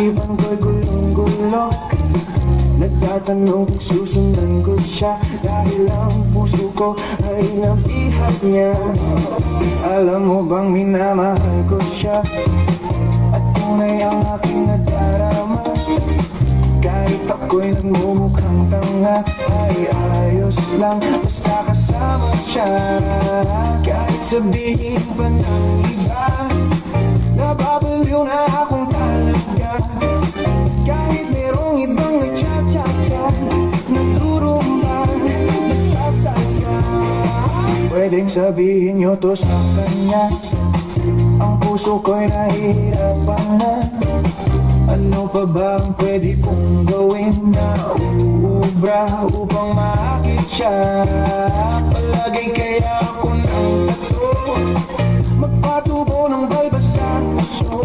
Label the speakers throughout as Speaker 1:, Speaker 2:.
Speaker 1: Isipan ko'y gulong-gulo, nagtatanong kung susundan ko siya, dahil ang puso ko ay nabihag niya. Alam mo bang minamahal ko siya, at tunay ang aking nadarama. Kahit ako'y nagmumukhang tanga, ay ayos lang basta kasama siya. Kahit sabihin pa ng iba, nababaliw na akong talaga. Kahit merong ibang nagcha-cha-cha, naglurumba, nagsasalsa, pwedeng sabihin nyo to sa kanya. Ang puso ko'y nahihirapan na. Ano pa ba ang pwede kong gawin na uubra upang maakit siya? Palagay kaya ako ng bato, magpatubo ng balbas sa puso,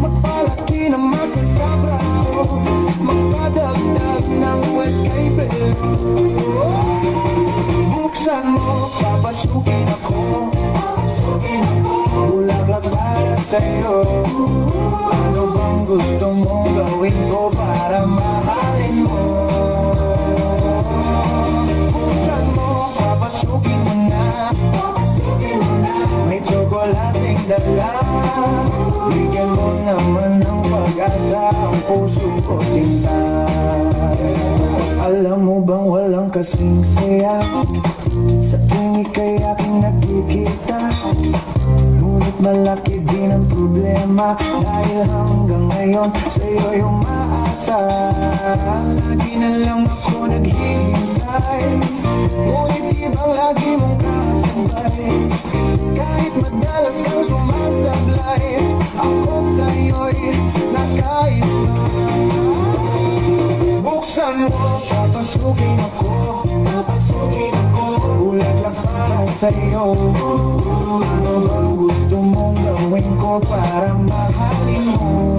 Speaker 1: magpalaki ng muscle sa braso, magpadagdag ng wet kay belo. Buksan mo, papasukin ako, bulaklak para sa'yo. Ano bang gusto mong gawin ko para mahalin mo? Buksan mo, papasukin mo na, may tsokolating dala. Bigyan mo naman ng pag-asa ang puso ko, sinta. Alam mo bang walang kasing saya sa tuwing ika'y aking nakikita? Ngunit malaki din ang problema, dahil hanggang ngayon sa'yo'y umaasa. Lagi na lang ako naghihintay, ngunit di bang lagi mong kasabay? Kahit madalas kang sumasablay, ako sa'yo'y nakaisa. Buksan mo, papasukin ako, bulaklak para sa'yo. Ano bang gusto mong gawin ko para mahalin mo?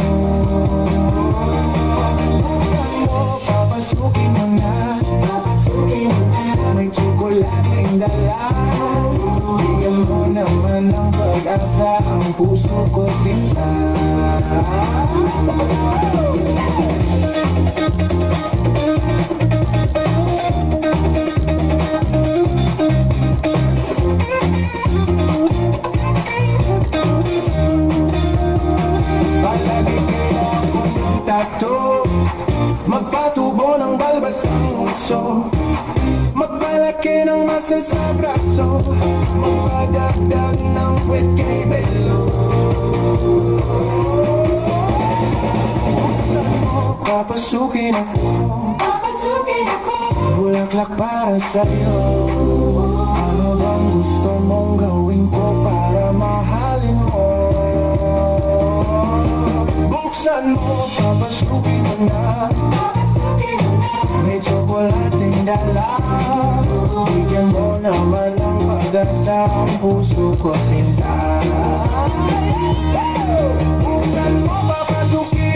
Speaker 1: Buksan mo, papasukin mo na, may tsokolating dala. Bigyan mo naman ng pag-asa ang puso ko, sinta. Magpatubo ng balbas ang uso, magpalaki ng muscle sa braso, magpadagdag ng wet kay belo. Buksan mo, papasukin ako, bulaklak para sa'yo. Ano bang gusto mong gawin ko para mahalin mo? Buksan mo, papasukin mo na, may tsokolating dala. Bigyan mo naman ng pag-asa ang puso ko, sinta. Buksan mo, papasukin